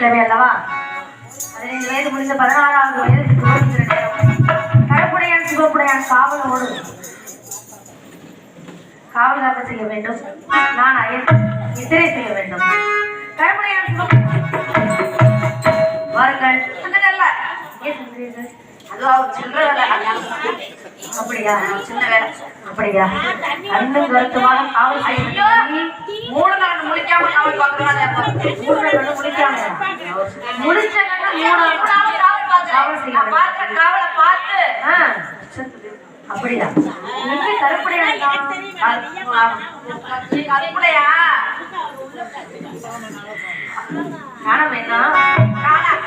வெள்ளிக்கிழமை அல்லவா 15 வயது முடிந்த 16வது வயதுக்கு துவங்குகிற நேரம். கருப்புடையான் சிவப்புடையான் காவலோடு காவலாக செய்ய வேண்டும். நான் நித்திரை செய்ய வேண்டும். கருப்புடையான் வாருங்கள். அப்படியா? சின்ன வேலை. அப்படியா? கண்ணும் கருத்துமாக காவல் செய்ய மூணு நாள் முடிக்காம காவல் பார்க்கணும். முடிக்காம முடிச்ச காவல் செய்ய காவலை பார்த்து. அப்படியா? கருப்புடையா? கருப்புடையா காண வேண்டாம்.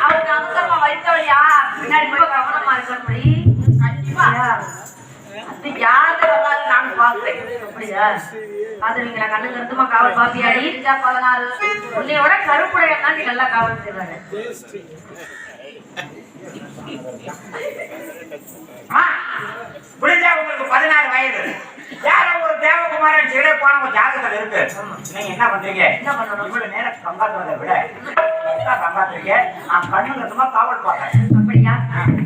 அவருக்கு அவசரமா வைத்தவழியா பின்னாடி ரொம்ப கவனமா இருக்கபடி. கண்டிப்பா அது யாரு வராது நான் பாக்குறேன். அப்படியா? பாத்துவீங்களா? கண்ணு கருத்துமா காவல் பாப்பியாடி இருக்கா? 16 உன்னையோட கருப்புடையா தான் நீ நல்லா காவல் செய்வாரு. புரிஞ்சா? உங்களுக்கு 16 வயது. யாரோ ஒரு தேவகுமாரன் சிறை போன ஜாதகத்தில் இருக்கு. நீங்க என்ன பண்றீங்க? என்ன பண்ணணும்? இவ்வளவு நேரம் சம்பாத்துறதை விட சம்பாத்துறீங்க. நான் கண்ணு கருத்துமா காவல் பார்க்கறேன். அப்படியா?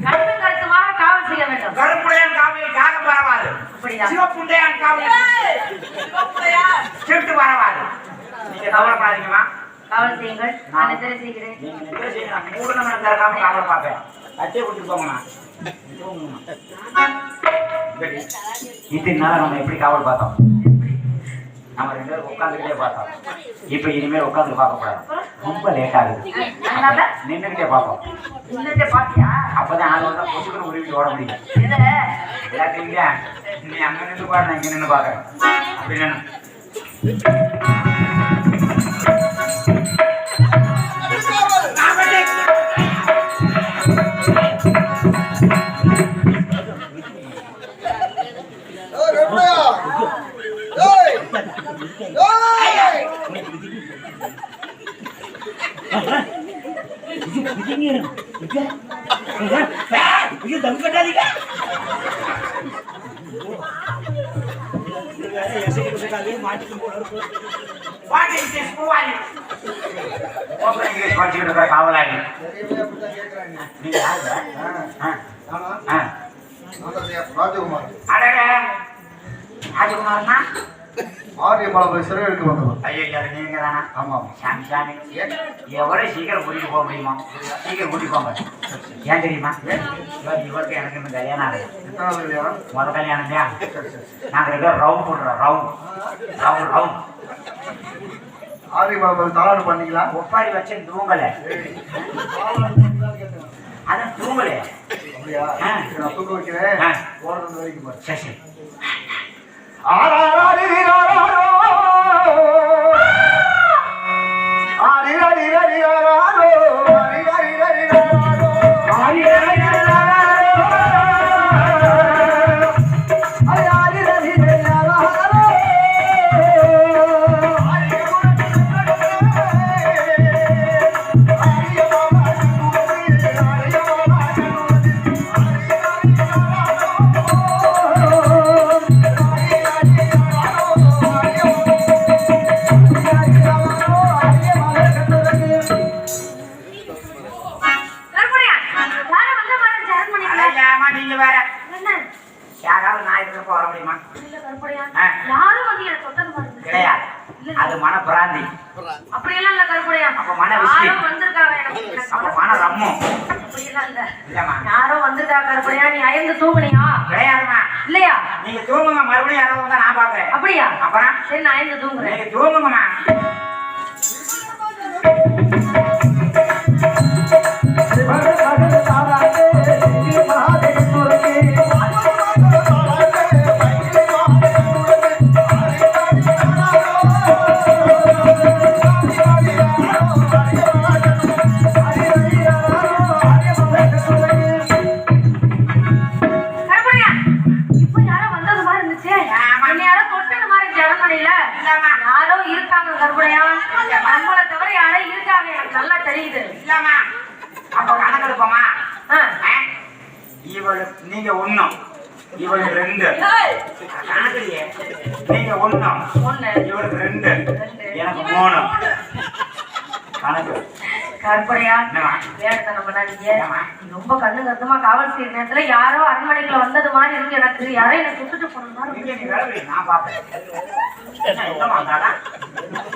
கண்ணு கருத்துமாக காவல் செய்ய வேண்டும். கருப்புடையான் காவல் காகம் பரவாது. அப்படியா? சிவப்புண்டையான் காவல் சிட்டு பரவாது. நீங்க கவலைப்படாதீங்கம்மா. காவல் செய்யுங்கள். நான் நித்திரை செய்கிறேன். நீங்க நித்திரை செய்யணும். 3 மணி நேரம் காவல் பார்ப்பேன். கட்டியை கொடுத்துட்டு போங்கண்ணா. இத்தனை நாள் நம்ம எப்படி காவல் பார்த்தோம்? நம்ம 2 பேரும் உட்காந்துக்கிட்டே பார்த்தோம். இப்ப இனிமேல் உட்காந்து பார்க்க கூடாது. ரொம்ப லேட் ஆகுது. நின்றுகிட்டே பார்ப்போம். அப்பதான் ஆள் வந்தா பொசுக்குன்னு உருவிட்டு ஓட முடியும். எல்லாத்தையும் நீ அங்க நின்று பாரு, நான் இங்க நின்று பாக்குறேன். அப்படின்னு காவலாளி ராஜகுமார்னா ஆரியபாலம் சிறைகளுக்கு வந்தவர். ஐயோ, அது நீங்க தானே? ஆமாம். சாமி சாமி, எவ்வளவு சீக்கிரம் கூட்டிட்டு போக முடியுமா? சீக்கிரம் கூட்டிட்டு போங்க. ஏன் தெரியுமா? இவருக்கு எனக்கு இன்னும் கல்யாணம் ஆகுது. எத்தனாவது கல்யாணம்? முதல் கல்யாணம் இல்லையா? நாங்கள் 2 பேரும் ரவுண்ட் போடுறோம். ரவுண்ட் ஆரியபாலம் தாளாடு பண்ணிக்கலாம். ஒப்பாரி வச்சு தூங்கலை. அதான் தூங்கலை. அப்படியா? நான் தூங்க வைக்கிறேன். ஓடுறது வரைக்கும் பாரு. சரி சரி. அது மன பிராந்தி. அப்படியெல்லாம் இல்ல கருப்புடையா. அப்ப மன விஷயம் யாரோ வந்திருக்காங்க. அப்ப மன ரம்மம். அப்படியெல்லாம் இல்ல. இல்லம்மா, யாரோ வந்திருக்காங்க கருப்புடையா. நீ அயர்ந்து தூங்குனியா? கிடையாதுமா. இல்லையா? நீங்க தூங்குங்க. மறுபடியும் யாராவது வந்தா நான் பாக்குறேன். அப்படியா? அப்புறம் சரி, நான் அயர்ந்து தூங்குறேன். நீங்க தூங்குங்கம்மா. யாரோ இருக்காங்க கருப்புடையா. நம்மளை தவிர யாரோ இருக்காங்க, எனக்கு நல்லா தெரியுது. இல்லம்மா, அப்ப கணக்கு எடுப்போமா? இவளு நீங்க 1, இவளு 2. கணக்குலயே நீங்க 1, இவளுக்கு 2, எனக்கு 3. கணக்கு கற்பனையா என்னவா? வேடத்தனம் பண்ணாதீங்க. ஏம்மா? நீ ரொம்ப கண்ணு கருத்துமா காவல் செய்யற நேரத்துல யாரோ அரண்மனைக்குள்ள வந்தது மாதிரி இருக்கு. எனக்கு யாரோ என்ன சுட்டுட்டு போன மாதிரி இங்க இருக்கு. நீ வேலை வை, நான் பார்த்தேன். என்னம்மா தாடா?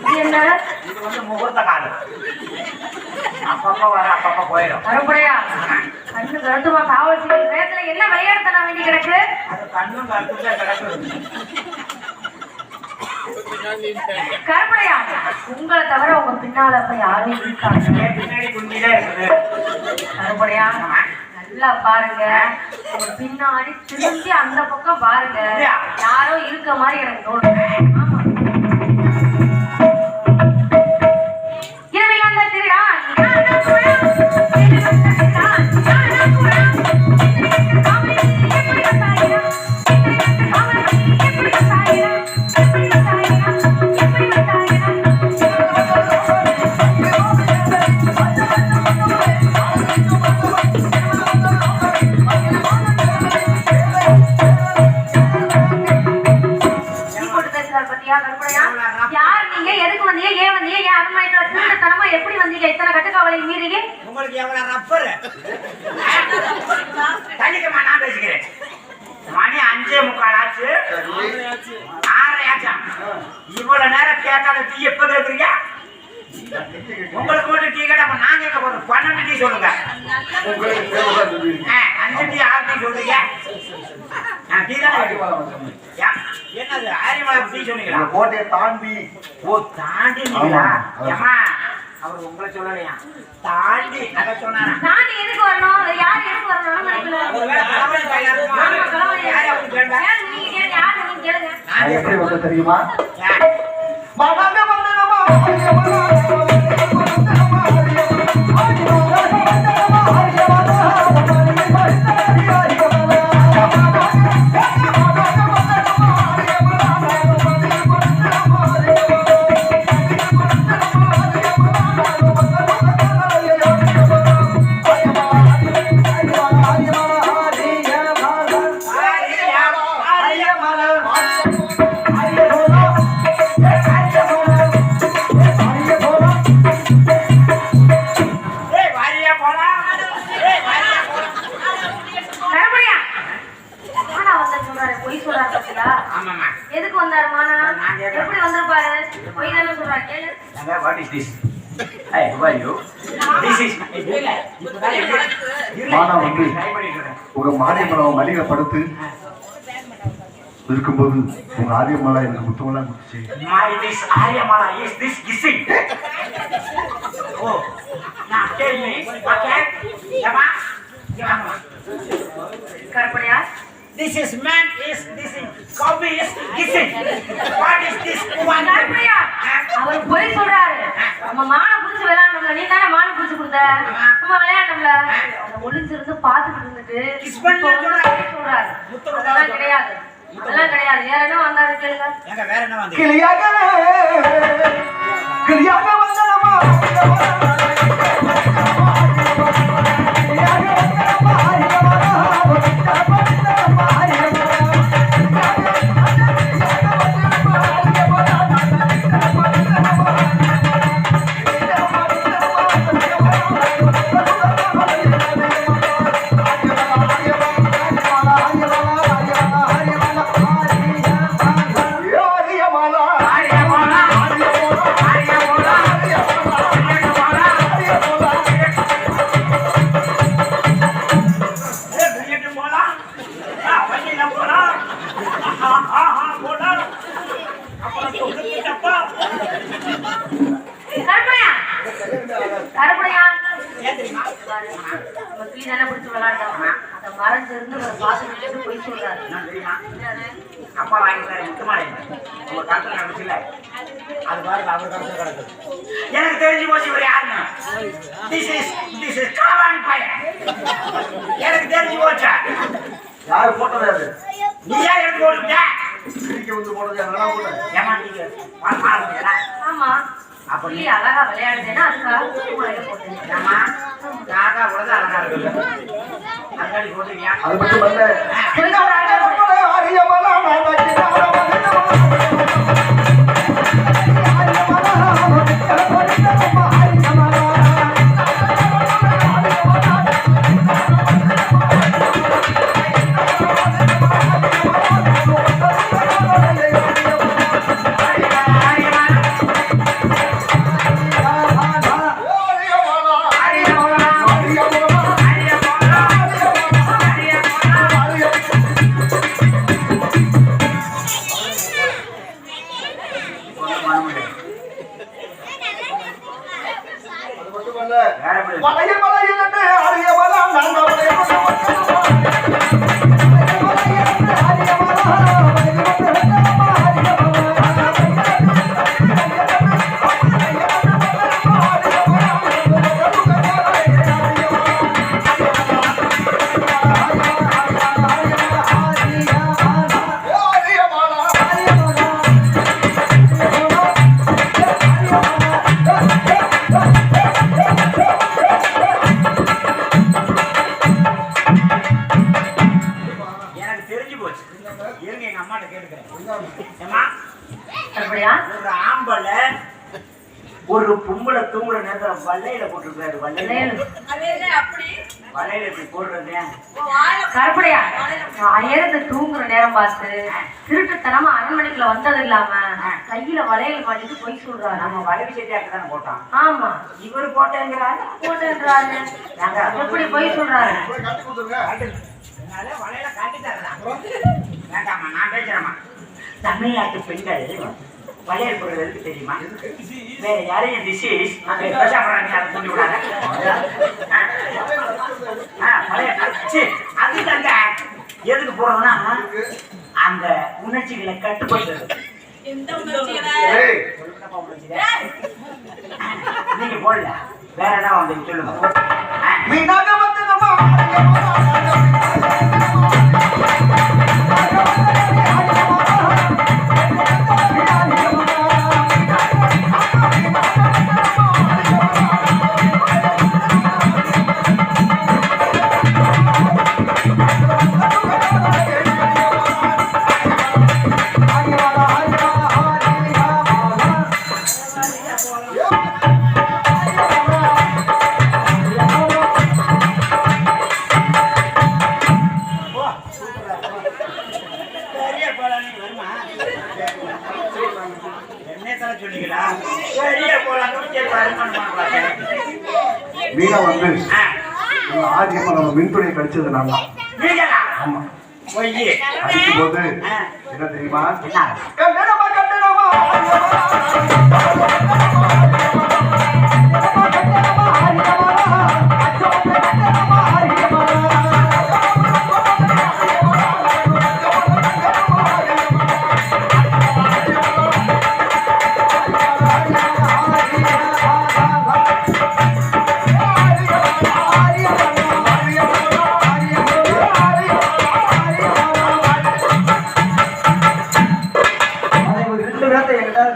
இது என்ன இது வந்து முகூர்த்த காலம். அப்பப்ப வர அப்பப்ப போயிடும். கற்பனையா கண்ணு கருத்துமா காவல் செய்யற நேரத்துல என்ன விளையாடுத்தனம் வேண்டி கிடக்கு? அது கண்ணும் கருத்தும் கிடக்குது. கற்பனையா உங்களை தவிர உங்க பின்னால அப்ப யாரும் இருக்காங்க. பின்னாடி குண்டிலே இருக்குது. கற்பனையா நல்லா பாருங்க. உங்க பின்னாடி திரும்பி அந்த பக்கம் பாருங்க. யாரோ இருக்க மாதிரி எனக்கு தோணுது. ஆமா. இரவில் வந்த திருடான் யாரோ குழாம். இரவில் வந்த திருடான் யாரோ குழாம். காவலி எப்படி வந்தாயிரா? காவலி எப்படி வந்தாயிரா? எப்படி வந்தாயிரா? எப்படி வந்தாயிரா? நீ போட்டு பேசுறாரு பத்தியா கற்பனையா? யார் நீங்க? எதுக்கு வந்தீங்க? ஏன் வந்தீங்க? ஏன் அரண்மனைக்குள்ள திருட்டுத்தனமா எப்படி வந்தீங்க? இத்தனை கட்டுக்காவலை மீறீங்க? உங்களுக்கு எவ்வளவு ரப்பர் தள்ளிக்கமா, நான் பேசிக்கிறேன். மணி 5:45 ஆச்சு. 6:30 ஆச்சாம். இவ்வளவு நேரம் கேட்காத டீ எப்ப கேட்குறீங்க? உங்களுக்கு மட்டும் டீ கேட்டா அப்ப நான் கேட்க போறேன். 12 டீ சொல்லுங்க. உங்களுக்கு தேவைதான் சொல்லுவீங்க. 5 டீ 6 டீ சொல்றீங்க. டீ தான் என்னது ஆரியமலை டீ சொன்னீங்களா? இந்த கோட்டையை தாண்டி ஓ தாண்டிங்களா? ஆமா. ஏமா அவர் உங்களை சொல்லலையா? தாண்டி அதை சொன்னாரா? தாண்டி எதுக்கு வரணும்? யார் எதுக்கு வரணும்? அரண்மனைக்குள்ள. ஒருவேளை தலைவலி கையில இருக்குமா? ஆமா, தலைவலி. யாரை அவங்க கேளுங்க. ஏன் நீங்க கேளுங்க. யார் நீங்க கேளுங்க. அது எப்படி வந்து தெரியுமா? யார்? ஏய் வாரியா போலாம். ஏய் வாரியா போலாம். கற்பனையா மானா வந்தேன்னு சொல்றாரு. பொய் சொல்றாரு பத்தியா? ஆமாம்மா. எதுக்கு வந்தாரு மானா? நான் கேட்கிறேன். எப்படி வந்திருப்பாரு? பொய் தானே சொல்றாரு. கேளு. Nanga, what is this? Hey, who are you? This is இல்ல இப்பதான் மானா வந்து ட்ரை பண்ணிட்டு இருக்கேன். உங்க மாரியம்மன் மல்லிகை படுத்து இருக்கும்போது உங்க ஆரியம்மலா எனக்கு முத்தமெல்லாம் குடிச்சு My this Aryamala is this kissing. Oh, now tell me, okay? Yama, Yama. கற்பனையா This is man is kissing. Copy is kissing. What is this woman? கற்பனையா அவர் பொய் சொல்றாரு. நம்ம மானை புடிச்சு விளையாடணும்ல. நீ தானே மானை புடிச்சு கொடுத்த. நம்ம விளையாடணும்ல. அதை ஒளிஞ்சிருந்து பார்த்துட்டு இருந்துட்டு Kiss பண்ணி இப்ப வந்து பொய் சொல்றாரு. அதெல்லாம் கிடையாது. அதெல்லாம் கிடையாது. வேற என்ன வந்தாரு கேளுங்க. எங்க வேற என்ன வந்து? கிளியாக கிளியாக வந்தனமா கற்பனையா கற்பனையா நம்ம கிளி தானே பிடிச்சு விளையாண்டோம். அதை மறைஞ்சிருந்து ஒரு பார்த்துட்டு பொய் சொல்றாரு. அப்பா வாங்கிட்டாரு முத்துமாலை உங்க கருத்துல நடந்துச்சுல்ல அது பாருங்க அவர் கருத்துல கிடக்குது. எனக்கு தெரிஞ்சு போச்சு இவர் யாருன்னு. திஸ் இஸ் காவாணி பையன். எனக்கு தெரிஞ்சு போச்சு. யாரு போட்டதே அது? நீ ஏன் எடுத்து போட்டுட்ட? கிளிக்கு வந்து போட்டது என்னடா போட்ட? ஏமாந்தீங்க பாருங்களா? ஆமா அப்ப கிளி அழகா விளையாடுதுன்னா அதுக்காக பூமாலையை போட்டேன். ஏமா காக்கா கூட அழகா இருக்குது. அங்காடி போட்டுக்கியா? அது மட்டும் அல்ல பொய் சொல்றாரு. ஆரியம்மலா நான் வைக்கிறேன் வேற எப்படி மலையில் மலையில் என்று ஆடிய மலம் நாங்க எனக்கு தெரிஞ்சு போச்சு. இருங்க எங்க அம்மாட்ட கேட்டுக்கிறேன். ஏம்மா, அப்படியா? ஒரு ஆம்பளை ஒரு பொம்பளை தூங்குற நேரத்துல வலையில போட்டுருக்காரு. வலையில இப்படி போடுறது கருப்படையா? காலையில தூங்குற நேரம் பார்த்து திருட்டுத்தனமா அரண்மனைக்குள்ள வந்தது இல்லாம கையில வளையல் மாட்டிட்டு போய் சொல்றாரு. நம்ம வலை செட்டியாக்கு தானே போட்டோம். ஆமா, இவரு போட்டேங்கிறாரு. போட்டுன்றாரு. எப்படி போய் சொல்றாரு? வலையில காட்டி தரலாம். வேண்டாமா, நான் பேசுறேம்மா. தமிழ்நாட்டு பெண்கள் வளையல் போடுறதுக்கு தெரியுமா? வேற யாரையும் டிசீஸ் அதை கொண்டு விடாத. அது தாங்க எதுக்கு போறோம்னா அந்த உணர்ச்சிகளை கட்டுப்படுத்துறது. நீங்க போடல, வேற என்ன வந்து சொல்லுங்க. மீனா வந்து ஆதியமா நம்ம மின்துறை கடிச்சது நான் ஆமா அடிக்கும் போது என்ன தெரியுமா? கட்டணமா கட்டணமா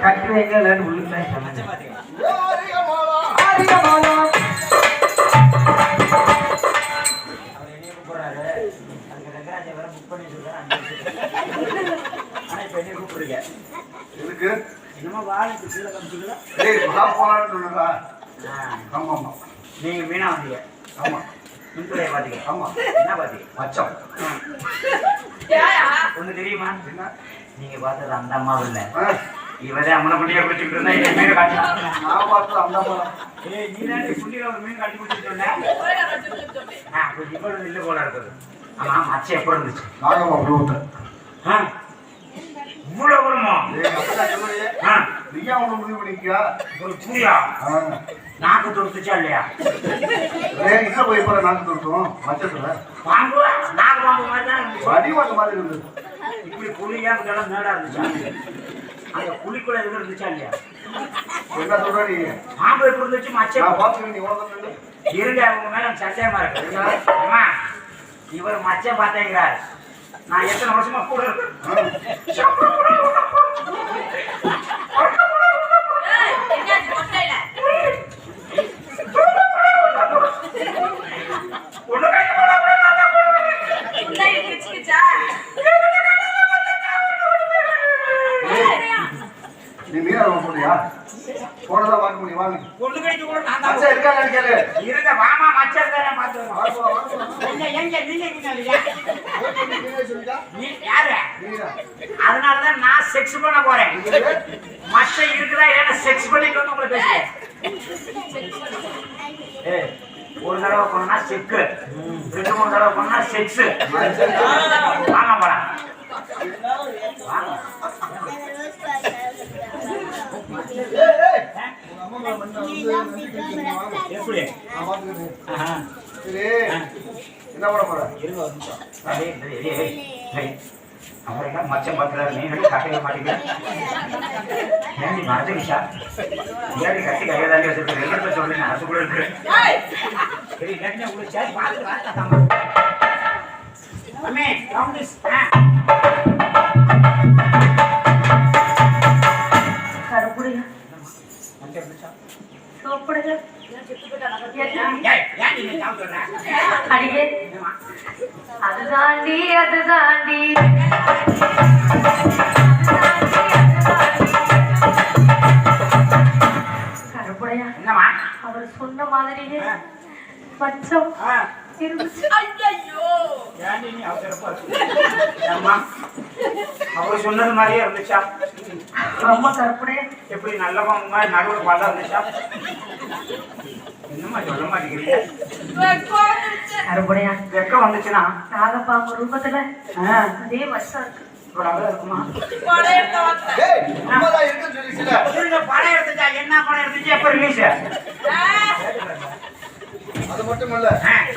கட்டி வைங்க உள்ளுக்குள்ள நீங்க மீனா வந்தீங்க. ஆமா, மின்துறையை பாத்தீங்க. ஆமா, என்ன பாத்தீங்க? மச்சம். ஒண்ணு தெரியுமா? நீங்க பார்த்தது அந்த அம்மா இல்ல, இவரே அம்மனை குட்டியை குடிச்சுட்டு இருந்தா இந்த மீன் காட்டி நான் பார்த்தது அந்த அம்மா. நீ தான் குட்டியில ஒரு மீன் காட்டி குடிச்சுட்டு இருந்தேன். இல்ல போல இருக்குது. ஆமா, மச்சம் எப்ப இருந்துச்சு? நாகமா விழுவுட்டேன். இவ்வளவு வருமா? நீயா ஒண்ணு முடிவு பண்ணிக்கியா? ஒரு புரியா நாக்கு தொடுத்துச்சா இல்லையா? இங்க போய் போற நாக்கு தொடுத்தோம் மச்சத்துல பாம்பு நாக்கு பாம்பு மாதிரி தான் வடிவாங்க மாதிரி இருந்தது. இப்படி புளியா இதெல்லாம் மேடா இருந்துச்சா? அந்த புளிக்குள்ள எதுவும் இருந்துச்சா இல்லையா? என்ன சொல்ற நீ? பாம்பு எப்படி இருந்துச்சு? மச்சம் நான் பாத்துக்கிறேன். நீ உனக்கு இருங்க, அவங்க மேல சந்தேகமா இருக்கு. இவர் மச்சம் பார்த்தேங்கிறார். நான் எத்தனை வருஷமா கூட நீ மீனா போறியா? போனதான் பார்க்க முடியும். வாங்க பொண்ணு கடிக்க கூட நான் மச்சா இருக்கா நினைக்காது. இருங்க, வாமா மச்சம் தானே பார்த்து நீ யாரு? அதனாலதான் நான் செக்ஸ் பண்ண போறேன். மச்சம் இருக்குதா இல்லைன்னா செக்ஸ் பண்ணிட்டு வந்து உங்களை பேசுறேன். ஒரு தடவை பண்ணா செக்கு, 2-3 தடவை பண்ணா செக்ஸ். வாங்க போலாம். எப்படி நான் பாத்துக்கிறேன். ஆஹா. சரி என்ன பண்ண போற? இருங்க ஒரு நிமிஷம். டேய், டேய், டேய், டேய். அவரெல்லாம் மச்சம் பார்க்குறாரு, நீ எப்படி கட்டையை மாட்டேங்கிற? ஏன்டி மறைச்சிக்கிச்சா? ஏன்டி கட்டி கையை தாண்டி வச்சிருக்க? ரெண்டு பேர் சொல்லுங்க, அது கூட இருக்கு. சரி, இல்லாட்டி நான் உங்களுக்கு சரி பார்த்துட்டு வரேன், தாத்தா. அம்மே, round this. கருப்புடியா அங்கே இருந்துச்சா? சோப்புடுங்க ஏய், ஏன் நீ என்ன சொல்ற? அடியே என்னம்மா? அதுதாண்டி அதுதாண்டி கருப்புடையா என்னம்மா? அவர் சொன்ன மாதிரியே பச்சம் ஆ. இருந்துச்சு. ஏன்டி நீ அவசரப்பா இருக்க? ஏம்மா, அவர் சொன்னது மாதிரியே இருந்துச்சா? ரொம்ப கருப்புடையா எப்படி நல்லவங்க நடுவில் பார்த்தா இருந்துச்சா? என்னம்மா சொல்ல மாட்டேங்கிறீங்க? கருப்புடையா வெக்கம் வந்துச்சுன்னா நாகப்பாம்பு ரூபத்துல ஆ, அதே மச்சம் இருக்கு. ஒரு அளவு இருக்குமா? டேய், உண்மைதான் இருக்குன்னு சொல்லிச்சுல. இந்த படம் எடுத்துச்சா? என்ன படம் எடுத்துச்சு? எப்ப ரிலீஸ்? அது மட்டும் இல்ல. டேய்,